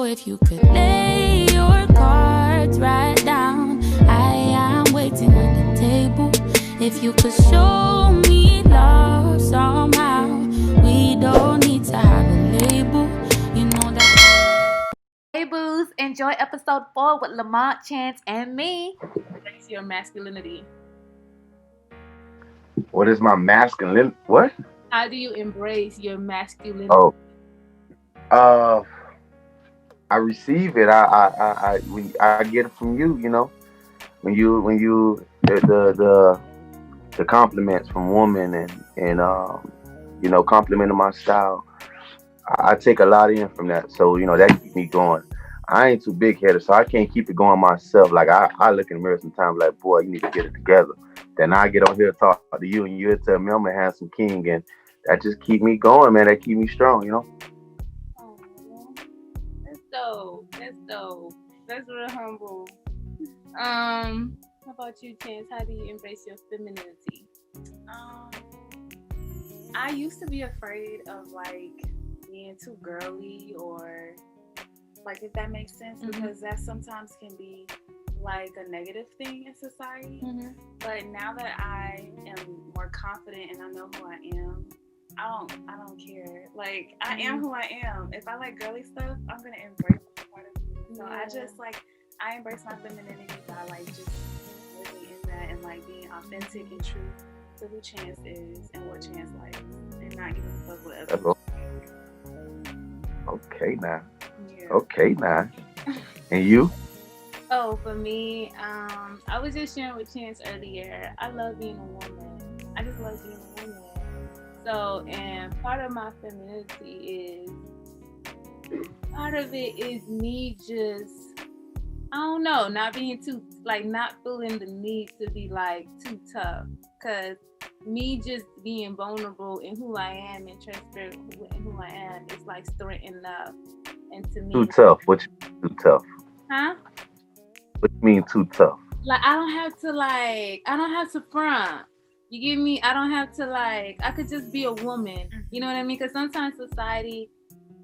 if you could lay your cards right down. I am waiting on the table. If you could show me love somehow, we don't need to have a label. You know that. Hey boos, enjoy episode 4 with Lamont, Chance, and me. Embrace your masculinity. What is my masculine? What? How do you embrace your masculinity? I receive it. I get it from you. You know, when you the compliments from women and you know, complimenting my style. I take a lot in from that. So, you know, that keeps me going. I ain't too big headed, so I can't keep it going myself. Like I look in the mirror sometimes like, boy, you need to get it together. Then I get on here and talk to you, and you tell me I'm a handsome king, and that just keep me going, man. That keep me strong, you know. Oh, that's dope. That's real humble. How about you, Chance? How do you embrace your femininity? I used to be afraid of like being too girly, or like, if that makes sense, because that sometimes can be like a negative thing in society. But now that I am more confident and I know who I am, I don't care. Like, I am who I am. If I like girly stuff, I'm gonna embrace that part of me. So I embrace my femininity by like just living in that and like being authentic and true to who Chance is and what Chance likes, and not giving a fuck with others. Okay now. Yeah. Okay now. And you? Oh, for me, I was just sharing with Chance earlier. I love being a woman. I just love being a woman. So, and part of my femininity is me just, I don't know, not being too, like, not feeling the need to be like too tough. Cause me just being vulnerable in who I am and transparent in who I am is like strength enough. And to me, Too tough. What you mean too tough? Huh? What you mean too tough? Like, I don't have to front. You get me? I don't have to, like, I could just be a woman. You know what I mean? Because sometimes society,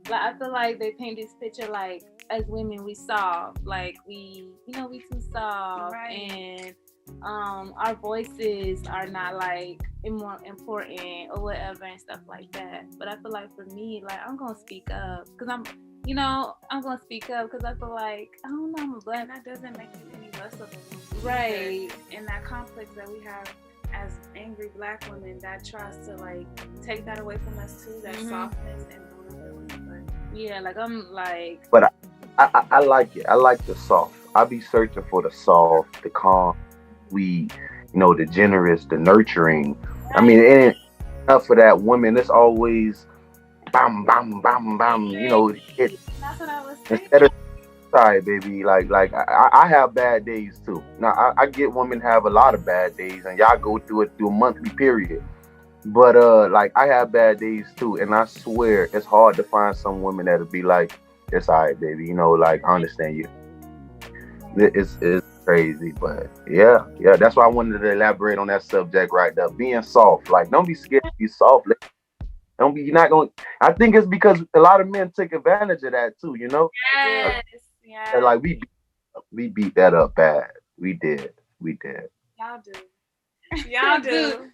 like, I feel like they paint this picture like, as women, we soft. Like, we too soft. Right. And our voices are not, like, more important or whatever and stuff like that. But I feel like for me, like, I'm going to speak up. Because I'm going to speak up because I feel like, I don't know, I'm a black. And that doesn't make you any less of a woman. Right. And that complex that we have as angry black women, that tries to like take that away from us too, that softness and vulnerability. But yeah, like I'm like. But I like it. I like the soft. I be searching for the soft, the calm, you know, the generous, the nurturing. Right. I mean, it ain't enough for that woman. It's always bam, bam, bam, bam. You know, that's what I was saying. Instead of sorry, baby. Like I have bad days too. Now I get women have a lot of bad days, and y'all go through a monthly period. But like I have bad days too, and I swear it's hard to find some women that'll be like, "It's alright, baby." You know, like I understand you. It's crazy, but yeah. That's why I wanted to elaborate on that subject right there. Being soft, like don't be scared to be soft. Don't be. You're not going. I think it's because a lot of men take advantage of that too. You know. Yes. Yeah. Like we beat that up bad. We did. Y'all do. Y'all do.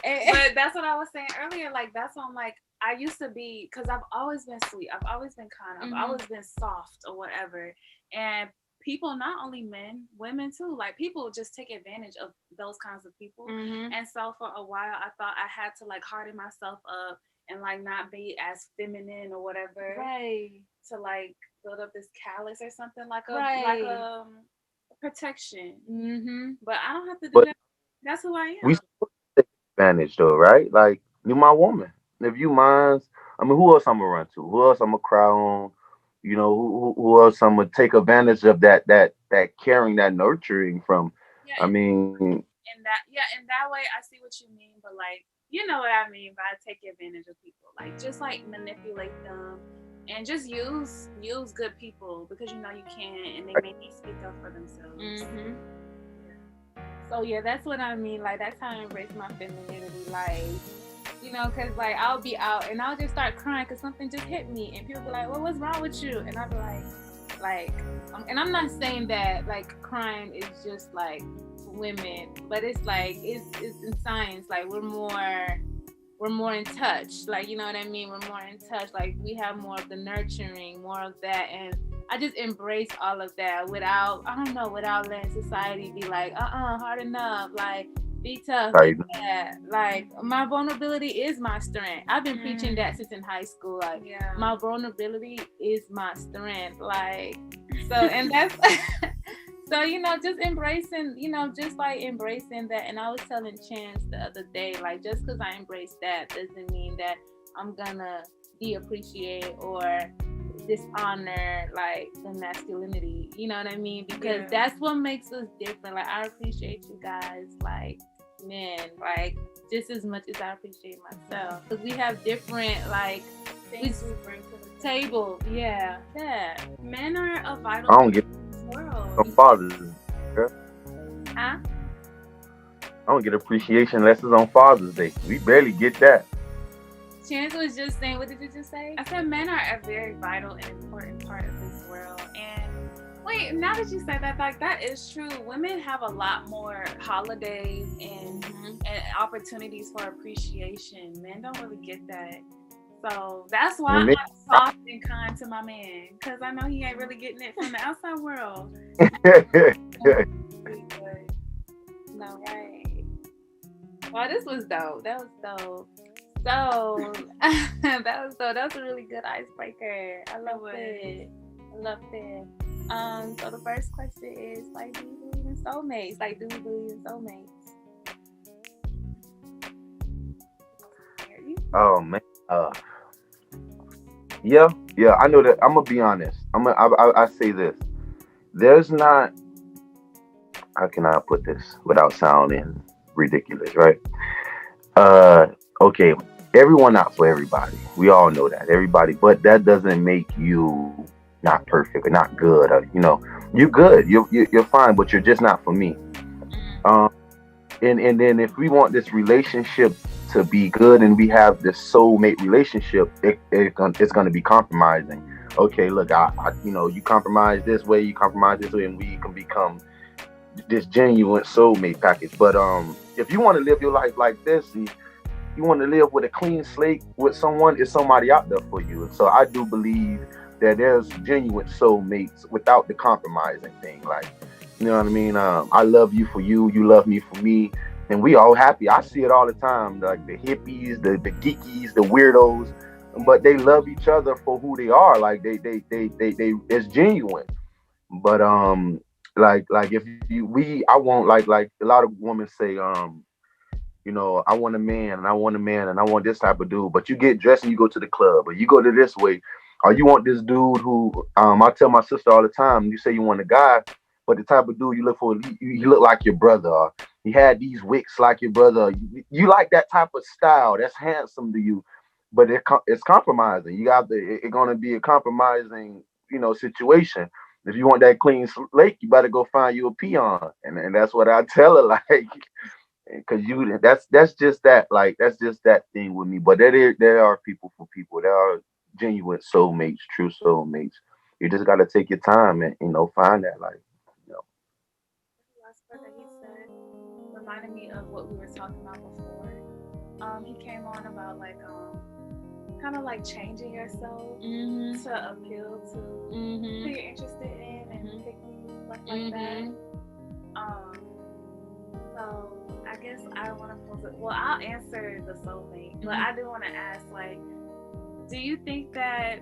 But that's what I was saying earlier. Like, that's why I'm like, I used to be, because I've always been sweet. I've always been kind. I've always been soft or whatever. And people, not only men, women too, like people just take advantage of those kinds of people. And so for a while, I thought I had to like harden myself up and like not be as feminine or whatever. Right. To like build up this callus or something like a protection. But I don't have to do that. That's who I am. We still take advantage though, right? Like you my woman. If you mine, I mean, who else I'm gonna run to? Who else I'm gonna cry on? You know, who else I'm gonna take advantage of that caring, that nurturing from? Yeah, I mean, in that way, I see what you mean. But like, you know what I mean by take advantage of people. Like just like manipulate them. And just use good people because you know you can, and they may need to speak up for themselves. So yeah, that's what I mean. Like that's how I embrace my femininity. Like you know, because like I'll be out and I'll just start crying because something just hit me, and people be like, well, what's wrong with you? And I'll be like, and I'm not saying that like crying is just like women, but it's like it's in science, like we're more in touch, like, you know what I mean, we're more in touch, like we have more of the nurturing, more of that, and I just embrace all of that without letting society be like, hard enough, like be tough, Right. be that. Like my vulnerability is my strength. I've been preaching that since in high school, like my vulnerability is my strength, like, so, and that's so, you know, just embracing, you know, just like embracing that. And I was telling Chance the other day, like, just because I embrace that doesn't mean that I'm gonna de-appreciate or dishonor like the masculinity, you know what I mean? Because that's what makes us different. Like, I appreciate you guys, like, men, like, just as much as I appreciate myself. Because we have different, like, things we bring to the table. Yeah. Men are a vital I don't get world. from fathers. Huh? I don't get appreciation unless it's on Father's Day. We barely get that. Chance was just saying, what did you just say? I said men are a very vital and important part of this world. And wait, now that you said that, like, that is true. Women have a lot more holidays and opportunities for appreciation. Men don't really get that. So that's why I'm soft and kind to my man, because I know he ain't really getting it from the outside world. No, right. Well, this was dope. That was dope. So that was a really good icebreaker. I love it. So the first question is, like, do you believe in soulmates? Like, do we believe in soulmates? Oh man. Yeah. I know that. I'm gonna be honest. I say this. There's not. How can I put this without sounding ridiculous, right? Okay. Everyone not for everybody. We all know that. Everybody, but that doesn't make you not perfect or not good. Or, you know, you're good. You're fine, but you're just not for me. And then if we want this relationship to be good and we have this soulmate relationship, it's going to be compromising. Okay, look, I you compromise this way, and we can become this genuine soulmate package. But if you want to live your life like this, and you want to live with a clean slate with someone, is somebody out there for you. And so I do believe that there's genuine soulmates without the compromising thing. Like, you know what I mean? I love you for you, you love me for me, and we all happy. I see it all the time, like the hippies, the geekies, the weirdos, but they love each other for who they are. Like they it's genuine. But like if I want like a lot of women say, I want a man and I want a man and I want this type of dude. But you get dressed and you go to the club, or you go to this way, or you want this dude who I tell my sister all the time, you say you want a guy, but the type of dude you look for, you look like your brother, or he had these wicks like your brother. You like that type of style. That's handsome to you, but it's compromising. It's gonna be a compromising, situation. If you want that clean slate, you better go find you a peon, and that's what I tell her, like. Because that's just that, like, that's just that thing with me. But there are people for people. There are genuine soulmates, true soulmates. You just got to take your time and find that, like, The last part that he said reminded me of what we were talking about before. He came on about like kind of like changing yourself to appeal to who you're interested in and picking stuff like that. So I guess I want to pose it. Well, I'll answer the soulmate, but I do want to ask, like, do you think that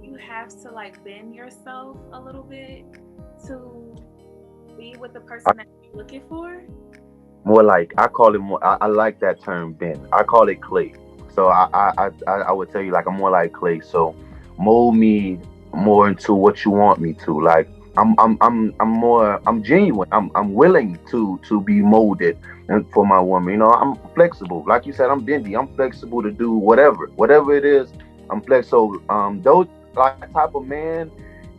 you have to like bend yourself a little bit to be with the person that you're looking for? More like, I call it more. I like that term, bend. I call it clay. So I would tell you, like, I'm more like clay. So mold me more into what you want me to. Like, I'm genuine. I'm willing to be molded and for my woman. I'm flexible. Like you said, I'm bendy. I'm flexible to do whatever it is. I'm flexible. Those like type of man,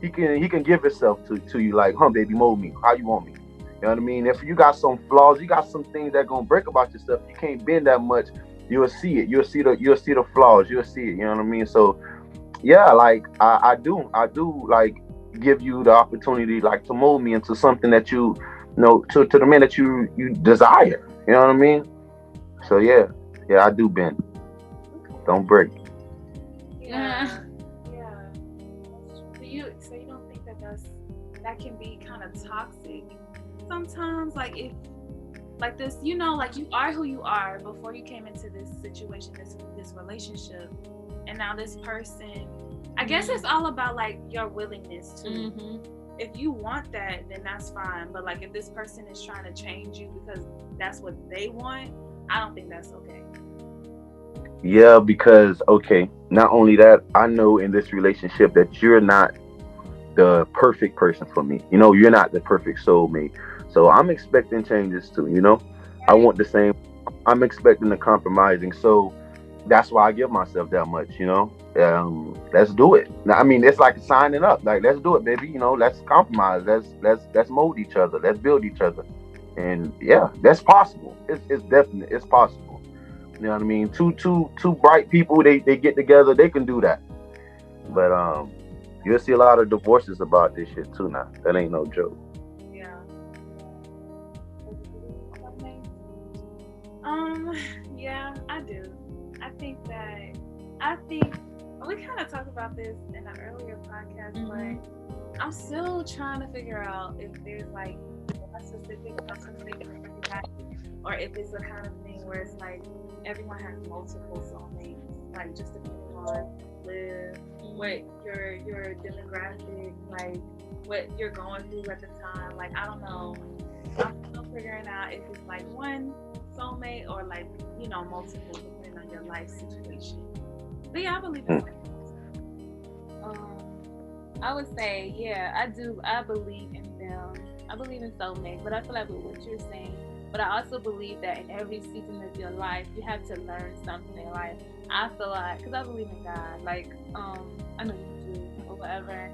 he can give himself to you, like, baby, mold me how you want me. You know what I mean? If you got some flaws, you got some things that gonna break about yourself. You can't bend that much. you'll see it. You'll see the flaws. You'll see it. You know what I mean? So yeah, like I do like give you the opportunity like to mold me into something that you know to the man that you desire. You know what I mean? So yeah, I do bend. Don't break. Yeah. Yeah. So you don't think that that can be kind of toxic sometimes? Like if like this, you know, like you are who you are before you came into this situation, this relationship, and now this person. I guess it's all about like your willingness to. If you want that, then that's fine. But like if this person is trying to change you because that's what they want, I don't think that's okay. Yeah, because okay, not only that, I know in this relationship that you're not the perfect person for me. You know, you're not the perfect soulmate. So I'm expecting changes too, you know? I Right. want the same. I'm expecting the compromising. So that's why I give myself that much, you know? Let's do it. Now, I mean, it's like signing up. Like, let's do it, baby. You know, let's compromise. Let's mold each other. Let's build each other. And yeah, that's possible. It's definite. It's possible. You know what I mean? Two bright people, they get together, they can do that. But you'll see a lot of divorces about this shit too now. That ain't no joke. Yeah. Um, yeah, I do. I think that I think we kind of talked about this in an earlier podcast, but I'm still trying to figure out if there's like a specific for everybody, or if it's the kind of thing where it's like everyone has multiple soulmates, like just depending on live, what your demographic, like what you're going through at the time. Like I don't know. I'm still figuring out if it's like one soulmate or like, you know, multiple depending on your life situation. But yeah, I believe in I would say, yeah, I do. I believe in them. I believe in soulmates, but I feel like with what you're saying, but I also believe that in every season of your life, you have to learn something. Like, I feel like, because I believe in God, like, I know you do, or whatever.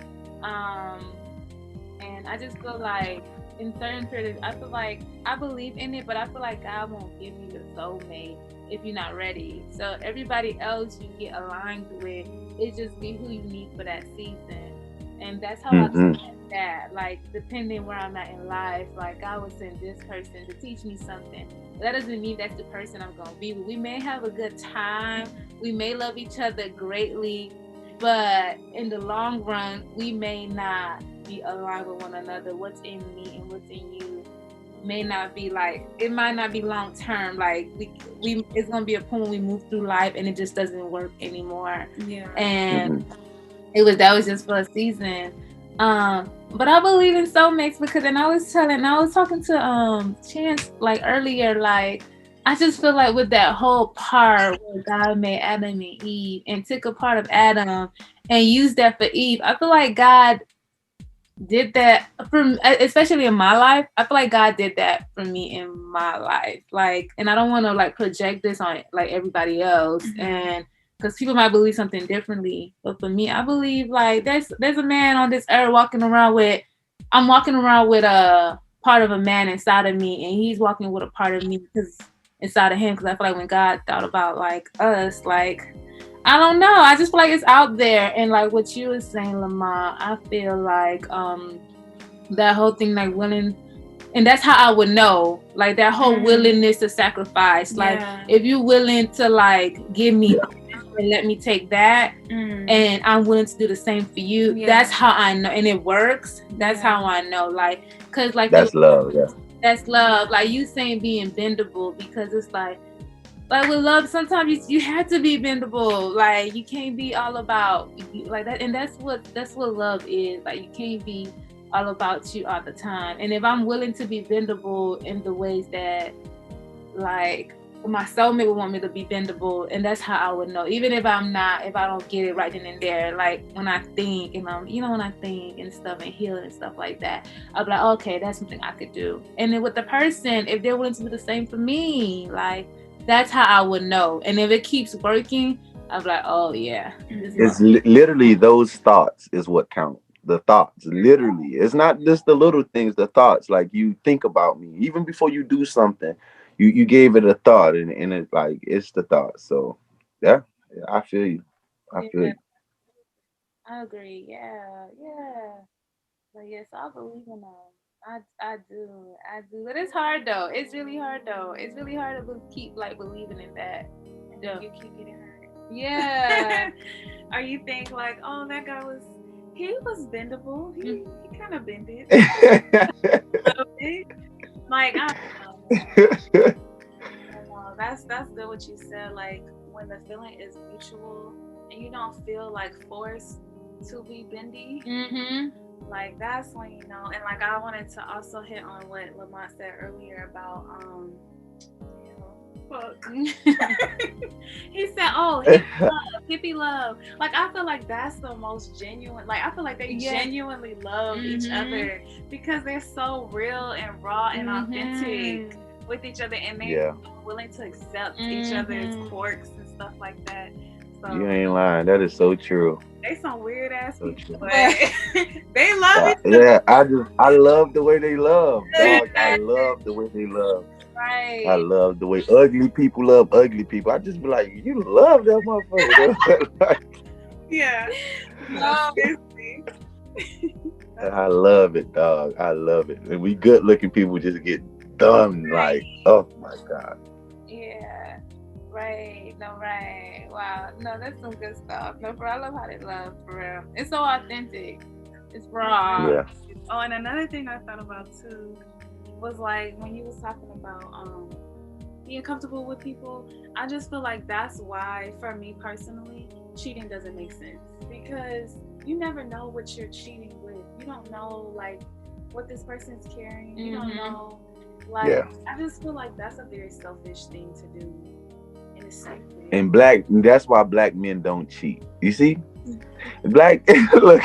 And I just feel like in certain periods, I feel like I believe in it, but I feel like God won't give you the soulmate if you're not ready. So everybody else you get aligned with, it just be who you need for that season. And that's how I look at that. Like, depending where I'm at in life, like God will send this person to teach me something. That doesn't mean that's the person I'm gonna be with. We may have a good time, we may love each other greatly, but in the long run, we may not be aligned with one another. What's in me and what's in you may not be like, it might not be long term. Like we it's gonna be a point when we move through life and it just doesn't work anymore. Yeah. And that was just for a season. But I believe in soulmates because then I was talking to Chance like earlier, like I just feel like with that whole part where God made Adam and Eve and took a part of Adam and used that for Eve, I feel like God did that especially in my life. I feel like God did that for me in my life. Like, and I don't want to like project this on like everybody else, and because people might believe something differently. But for me, I believe like there's a man on this earth I'm walking around with a part of a man inside of me, and he's walking with a part of me because inside of him. Because I feel like when God thought about like us, like I don't know. I just feel like it's out there. And like what you were saying, Lamont, I feel like that whole thing, like willing, and that's how I would know, like that whole willingness to sacrifice. Like if you're willing to like give me and let me take that, and I'm willing to do the same for you, that's how I know. And it works. That's how I know. Like, cause like that's love. Yeah. That's love. Like you saying being bendable, because it's like with love, sometimes you have to be bendable. Like you can't be all about like that, and that's what love is. Like you can't be all about you all the time. And if I'm willing to be bendable in the ways that like my soulmate would want me to be bendable, and that's how I would know. Even if I don't get it right then and there, like when I think and when I think and stuff and heal and stuff like that, I'll be like, okay, that's something I could do. And then with the person, if they're willing to do the same for me, like that's how I would know. And if it keeps working, I'm like, oh yeah. It's literally those thoughts is what count. The thoughts, literally. It's not just the little things, the thoughts. Like you think about me. Even before you do something, you gave it a thought, and it's like it's the thought. So yeah, yeah, I feel you. I feel Yeah, you. I agree. Yeah, yeah. But yes, I believe in them. I do. I do. But it's hard though. It's really hard though. It's really hard to keep like believing in that. And then Yeah. you keep getting hurt. Yeah. Or you think like, oh, that guy he was bendable. He kind of bended a little bit. Like I don't know, man. I don't know. That's good what you said. Like when the feeling is mutual and you don't feel like forced to be bendy. Mhm. Like that's when you know. And like I wanted to also hit on what Lamont said earlier about fuck. He said, "Oh, hippie love." Like I feel like that's the most genuine. Like I feel like they genuinely love each other because they're so real and raw and authentic with each other, and they're willing to accept each other's quirks and stuff like that. So You ain't lying. That is so true. they some weird ass So people, true. but they love each other. Yeah, I love the way they love, dog. I love the way they love. I Right. love the way ugly people love ugly people. I just be like, you love that motherfucker. Like, Yeah. No. Seriously. I love it, dog. I love it. And we good looking people just get done like, oh my God. Yeah. Right. No. Right. Wow. No, that's some good stuff. No, bro. I love how they love for real. It's so authentic. It's raw. Yeah. Oh, and another thing I thought about too was like when you was talking about being comfortable with people. I just feel like that's why, for me personally, cheating doesn't make sense because you never know what you're cheating with. You don't know like what this person's carrying. You don't know. Like I just feel like that's a very selfish thing to do in a safe way. And that's why black men don't cheat. You see? Black look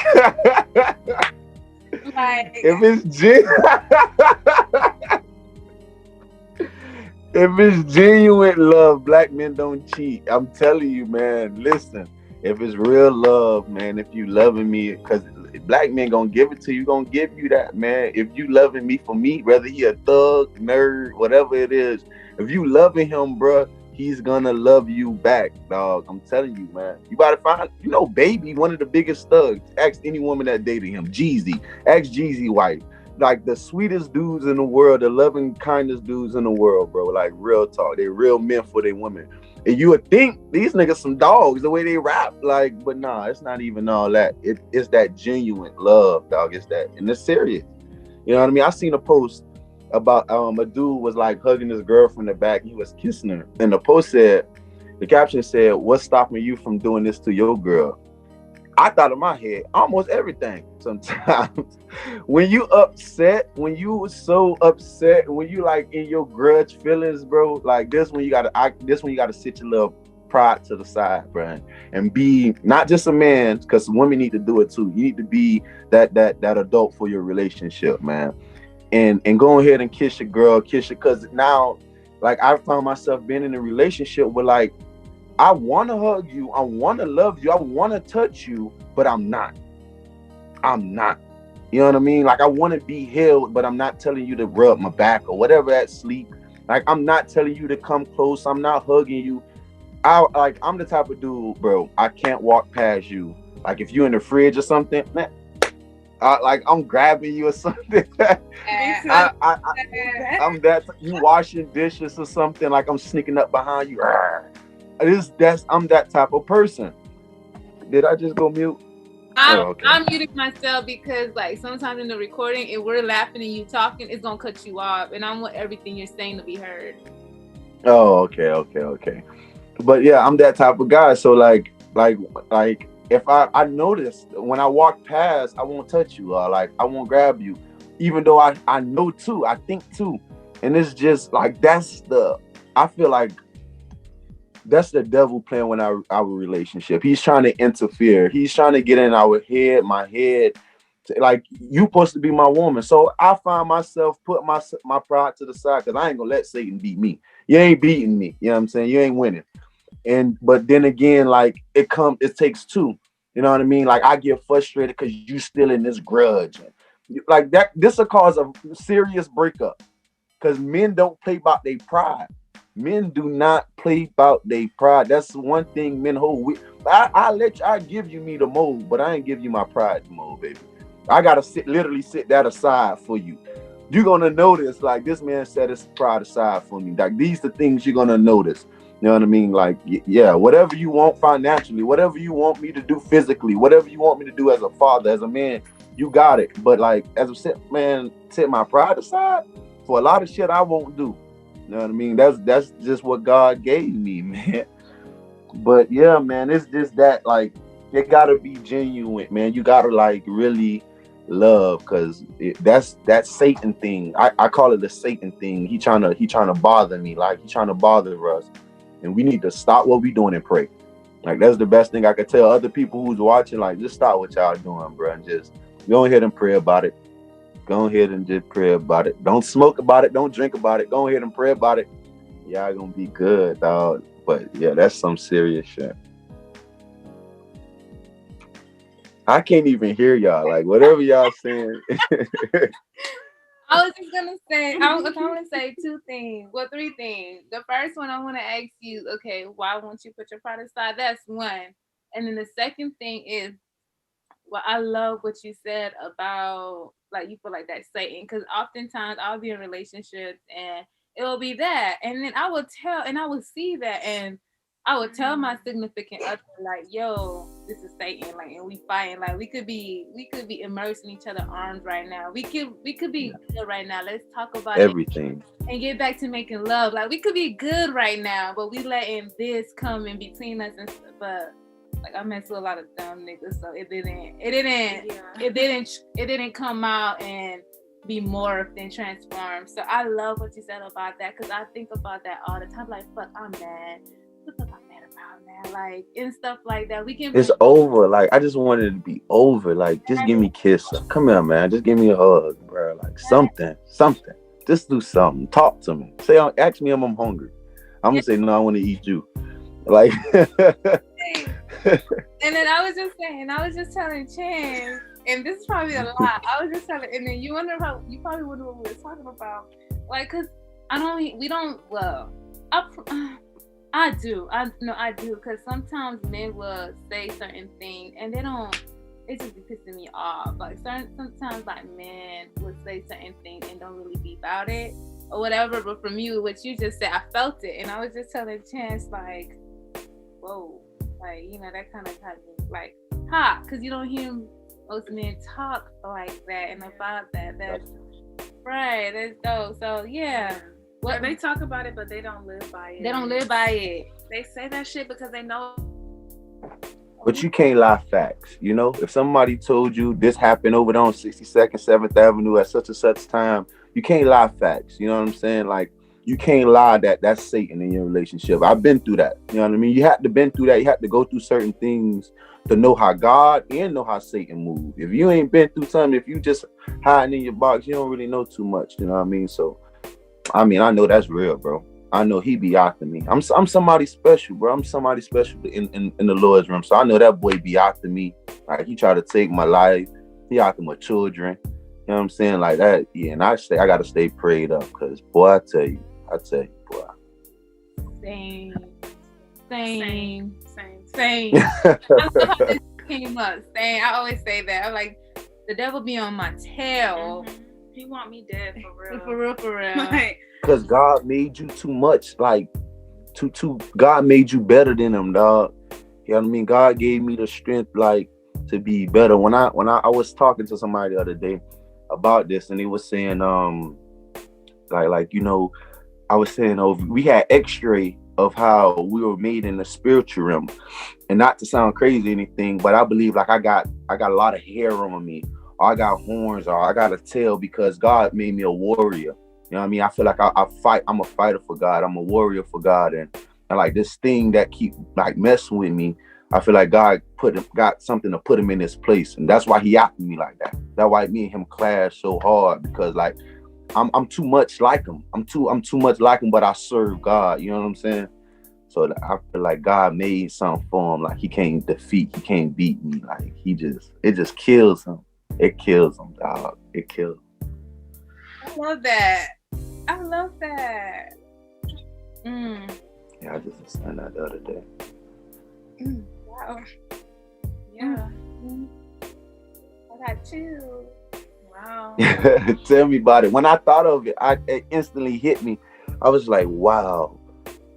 Like if it's genuine love, black men don't cheat. I'm telling you, man. Listen, if it's real love, man, if you loving me, because black men gonna give it to you, gonna give you that, man. If you loving me for me, whether he a thug, nerd, whatever it is, if you loving him, bruh, he's gonna love you back, dog. I'm telling you, man. You gotta find, Baby, one of the biggest thugs. Ask any woman that dated him. Jeezy. Ask Jeezy wife. Like the sweetest dudes in the world, the loving, kindest dudes in the world, bro. Like real talk. They real men for their women. And you would think these niggas some dogs, the way they rap. Like, but nah, it's not even all that. It's that genuine love, dog. It's that, and it's serious. You know what I mean? I seen a post about a dude was like hugging his girl from the back. He was kissing her. And the caption said, "What's stopping you from doing this to your girl?" I thought in my head, almost everything sometimes. When you were so upset, when you like in your grudge feelings, bro, like this when you gotta sit your little pride to the side, bro, and be not just a man, because women need to do it too. You need to be that adult for your relationship, man. And go ahead and kiss your girl, because now, like I found myself being in a relationship where like I want to hug you, I want to love you, I want to touch you, but I'm not. You know what I mean? Like I want to be held, but I'm not telling you to rub my back or whatever at sleep. Like I'm not telling you to come close. I'm not hugging you. I'm the type of dude, bro. I can't walk past you. Like if you're in the fridge or something, man, I'm grabbing you or something. I'm that you washing dishes or something. Like I'm sneaking up behind you. I'm that type of person. Did I just go mute? I'm muting myself because like sometimes in the recording, if we're laughing and you talking, it's gonna cut you off, and I want everything you're saying to be heard. Oh, okay. But yeah, I'm that type of guy. So like if I notice when I walk past, I won't touch you or like I won't grab you, even though I know too, I think too, and it's just like I feel like that's the devil playing with our relationship. He's trying to interfere. He's trying to get in my head. Like you supposed to be my woman. So I find myself put my pride to the side because I ain't gonna let Satan beat me. You ain't beating me. You know what I'm saying? You ain't winning. But then again, like it takes two. You know what I mean? Like I get frustrated because you still in this grudge. Like that, this will cause a serious breakup. because men don't play about their pride. Men do not play about their pride. That's one thing men hold. I give you me the mold, but I ain't give you my pride the mold, baby. I gotta literally sit that aside for you. You're gonna notice, like, this man set his pride aside for me. Like, these the things you're gonna notice. You know what I mean? Like, yeah, whatever you want financially, whatever you want me to do physically, whatever you want me to do as a father, as a man, you got it. But like, as a set my pride aside for a lot of shit I won't do. You know what I mean? That's just what God gave me, man. But yeah, man, it's just that, like, it gotta be genuine, man. You gotta like really love, because that's that Satan thing. I call it the Satan thing. He trying to bother me, like he trying to bother us, and we need to stop what we doing and pray. Like, that's the best thing I could tell other people who's watching. Like, just stop what y'all doing, bro, and just go ahead and pray about it. Go ahead and just pray about it. Don't smoke about it. Don't drink about it. Go ahead and pray about it. Y'all gonna be good, dog. But yeah, that's some serious shit. I can't even hear y'all. Like, whatever y'all saying. I was just gonna say, I want to say three things. The first one, I want to ask you, okay, why won't you put your pride aside? That's one. And then the second thing is, well, I love what you said about, like, you feel like that's Satan, because oftentimes I'll be in relationships and it will be that, and then I will see that, and I would tell my significant other, like, yo, this is Satan, like, and we fighting, like, we could be immersed in each other's arms right now. We could be good right now. Let's talk about everything and get back to making love. Like, we could be good right now, but we letting this come in between us and stuff. But like, I messed with a lot of dumb niggas, so it didn't come out and be morphed and transformed. So I love what you said about that, because I think about that all the time. Like, fuck, I'm mad. What the fuck I'm mad about, man? Like, and stuff like that. It's over. Like, I just wanted it to be over. Like, just give me a kiss. Come here, man. Just give me a hug, bro. Like, something. Just do something. Talk to me. Ask me if I'm hungry. I'm gonna say, no, I want to eat you. Like. And then I was just telling Chance, and this is probably a lot. I was just telling, and then you probably wonder what we were talking about. Like, cause I do, because sometimes men will say certain things and it just be pissing me off. Like, sometimes, like, men would say certain things and don't really be about it or whatever. But from you, what you just said, I felt it, and I was just telling Chance, like, whoa, like, you know, that kind of got me, like, hot, because you don't hear most men talk like that and about that. That's right. That's dope. So yeah. What they talk about it, but they don't live by it. They don't live by it. They say that shit because they know. But you can't lie facts. You know, if somebody told you this happened over there on 62nd, 7th Avenue at such and such time, you can't lie facts. You know what I'm saying? Like, you can't lie that that's Satan in your relationship. I've been through that. You know what I mean? You have to been through that. You have to go through certain things to know how God and know how Satan moves. If you ain't been through something, if you just hiding in your box, you don't really know too much. You know what I mean? So, I mean, I know that's real, bro. I know he be after me. I'm somebody special, bro. I'm somebody special in the Lord's room. So I know that boy be after me. Like, he try to take my life. He after my children. You know what I'm saying? Like that. Yeah, and I got to stay prayed up, because, boy, I tell you, boy. Same. Same. I love how this came up. Same. I always say that. I'm like, the devil be on my tail. Mm-hmm. He want me dead, for real. For real. Like, because God made you too much. Like, God made you better than him, dog. You know what I mean? God gave me the strength, like, to be better. When I was talking to somebody the other day about this, and he was saying, like, you know, I was saying, we had X-ray of how we were made in the spiritual realm, and not to sound crazy or anything, but I believe, like, I got a lot of hair on me, or I got horns, or I got a tail, because God made me a warrior. You know what I mean? I feel like I fight. I'm a fighter for God. I'm a warrior for God, and like, this thing that keep, like, messing with me, I feel like God got something to put him in his place, and that's why he after me like that. That's why me and him clash so hard, because, like, I'm too much like him. I'm too much like him, but I serve God. You know what I'm saying? So I feel like God made something for him. Like, he can't beat me. Like, it just kills him. It kills him, dog. It kills him. I love that. I love that. Yeah, I just understand that the other day. Wow. Yeah. I got chills. Wow. Tell me about it. When I thought of it, it instantly hit me. I was like, wow.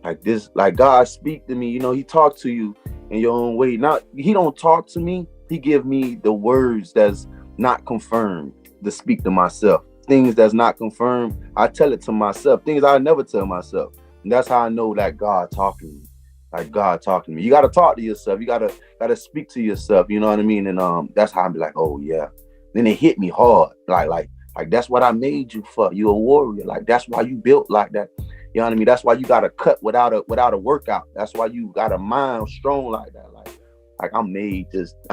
Like this, like God speak to me, he talk to you in your own way. Not he don't talk to me, he give me the words that's not confirmed to speak to myself. Things that's not confirmed, I tell it to myself. Things I never tell myself. And that's how I know that God talking to me. Like God talking to me. You gotta talk to yourself. You gotta speak to yourself, you know what I mean? And that's how I be like, oh yeah. Then it hit me hard. Like that's what I made you for. You a warrior. Like that's why you built like that. You know what I mean? That's why you got to cut without a workout. That's why you got a mind strong like that. Like I'm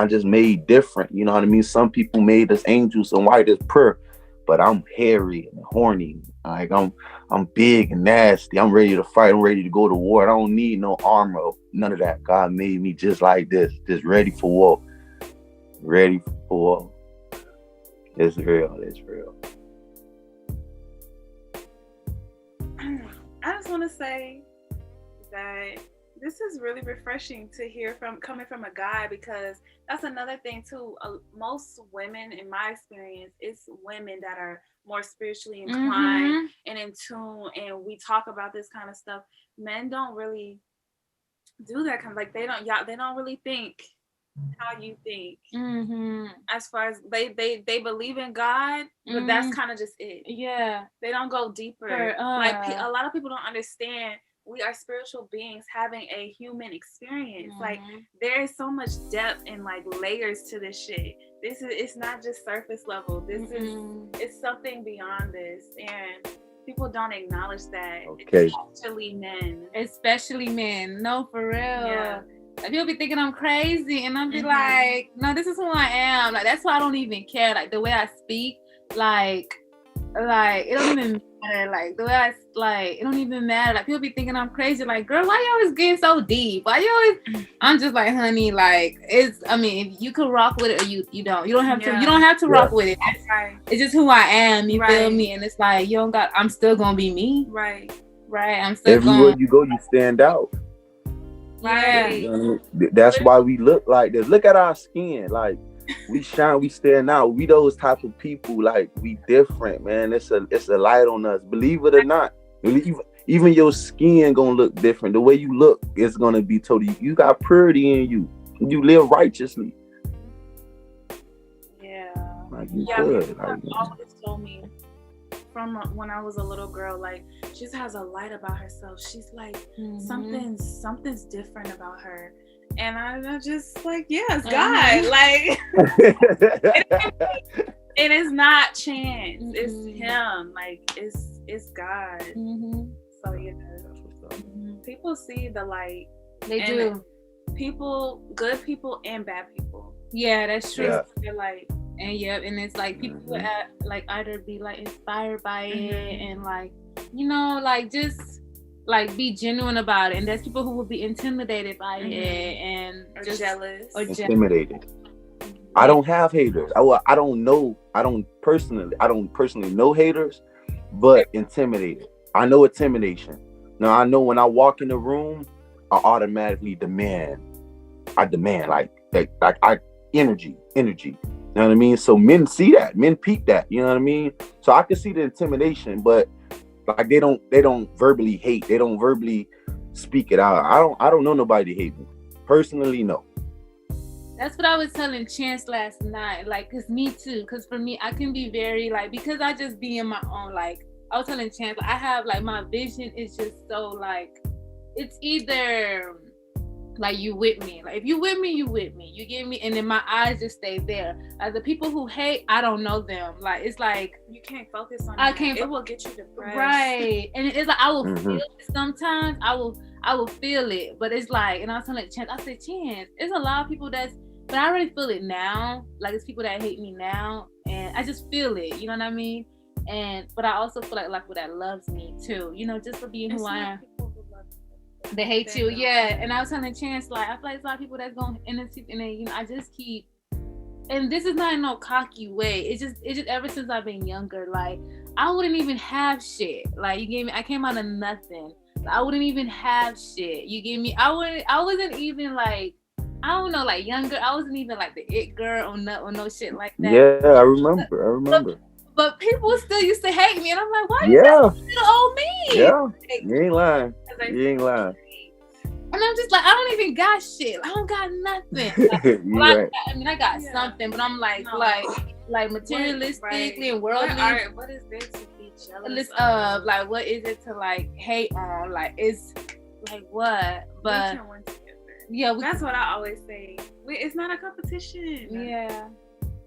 just made different. You know what I mean? Some people made us angels and white as prayer, but I'm hairy and horny. Like I'm big and nasty. I'm ready to fight. I'm ready to go to war. I don't need no armor, none of that. God made me just like this, just ready for war. Ready for war. It's real. It's real. I just want to say that this is really refreshing to hear coming from a guy, because that's another thing too. Most women, in my experience, it's women that are more spiritually inclined and in tune, and we talk about this kind of stuff. Men don't really do that kind of, like they don't really think how you think. As far as they believe in God, but that's kind of just it. Yeah, they don't go deeper. Like a lot of people don't understand. We are spiritual beings having a human experience. Like there is so much depth and like layers to this shit. It's not just surface level. This is it's something beyond this, and people don't acknowledge that. Okay. Especially men. No, for real. Yeah. Like, people be thinking I'm crazy, and I'll be like, no, this is who I am. Like, that's why I don't even care. Like, the way I speak, like it don't even matter. Like, the way it don't even matter. Like, people be thinking I'm crazy. Like, girl, why you always getting so deep? Why you always? I'm just like, honey, like, if you can rock with it or you don't. You don't have to. You don't have to rock with it. Right. It's just who I am. You feel me? And it's like, you don't got. I'm still gonna be me. Right. I'm still. Everywhere you go, you stand out. Right. You know what I mean? That's why we look like this. Look at our skin. Like we shine, we stand out. We those type of people. Like we different, man. It's a light on us. Believe it or not. Even your skin gonna look different. The way you look is gonna be totally. You got purity in you. You live righteously. Yeah. Like you could. Like, always told me from when I was a little girl, like she just has a light about herself. She's like something's different about her, and I'm just like, yeah, it's God. Like it is not chance. It's Him. Like it's God. So yeah, people see the light. They do. People, good people and bad people. Yeah, that's true. They're like. And it's like people like either be like inspired by it and like, like just like be genuine about it, and there's people who will be intimidated by it and or just jealous or intimidated. I don't have haters. I don't personally know haters, but intimidated. I know intimidation. Now I know when I walk in the room, I automatically demand like energy. You know what I mean? So men see that, men peep that, you know what I mean? So I can see the intimidation, but like they don't verbally hate. They don't verbally speak it out. I don't know nobody to hate me. Personally, no. That's what I was telling Chance last night. Like, cause me too. Cause for me, I can be very like, because I just be in my own, like, I was telling Chance, like, I have like my vision is just so like, it's either like you with me. Like if you with me, you with me. You get me, and then my eyes just stay there. Like the people who hate, I don't know them. Like it's like you can't focus on. It will get you depressed. Right, and it's like I will feel it sometimes. I will feel it, but it's like, and I was telling Chance, I said, Chance, it's a lot of people but I already feel it now. Like it's people that hate me now, and I just feel it. You know what I mean? But I also feel like people that loves me too. Just for being who I am. They hate you, yeah. And I was telling Chance, like, I feel like it's a lot of people that's going in and then, I just keep and this is not in no cocky way. It's just ever since I've been younger, like I wouldn't even have shit. Like you gave me, I came out of nothing. I wouldn't even have shit. You gave me, I wasn't even like, I don't know, like younger. I wasn't even like the it girl or no shit like that. Yeah, I remember. But people still used to hate me, and I'm like, why you Yeah. still owe me? Yeah, Like, you ain't lying. You ain't lying. and I'm just like, I don't even got shit. I don't got nothing. Like, You well, right. I mean, I got something, but I'm like, No. like materialistically and worldly. What is there to be jealous List of? of like, what is it to like hate on? Like, it's like what? But we can win together. yeah, That's what I always say. It's not a competition. yeah,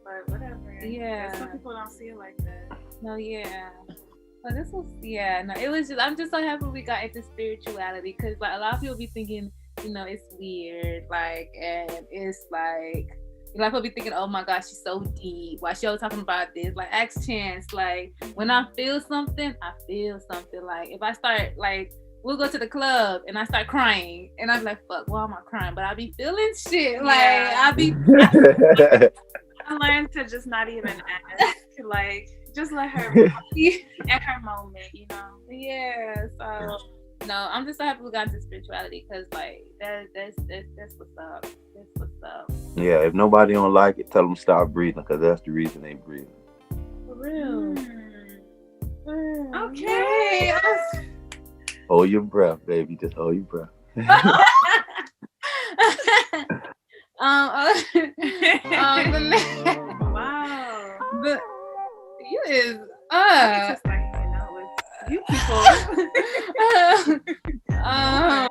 But whatever. Yeah. Some people don't see it like that. no, yeah. But this was, yeah, no, it was just, I'm just so happy we got into spirituality, because like a lot of people be thinking, you know, it's weird, like, and it's like, a lot of people be thinking, oh my gosh, she's so deep. Why she always talking about this? Like, ask Chance. Like, when I feel something, I feel something. Like, if I start, like, we'll go to the club and I start crying, and I'm like, fuck, why am I crying? But I be feeling shit. Like, Yeah. I be, I learned to just not even ask. Like, just let her be at her moment, you know? yeah. So, no, I'm just so happy we got into spirituality, because, like, that's what's up. That's what's up. Yeah, if nobody don't like it, tell them stop breathing, because that's the reason they breathing. For real. Okay. Hold your breath, baby. Just hold your breath. The next, Wow. you is Just like hanging out with you people.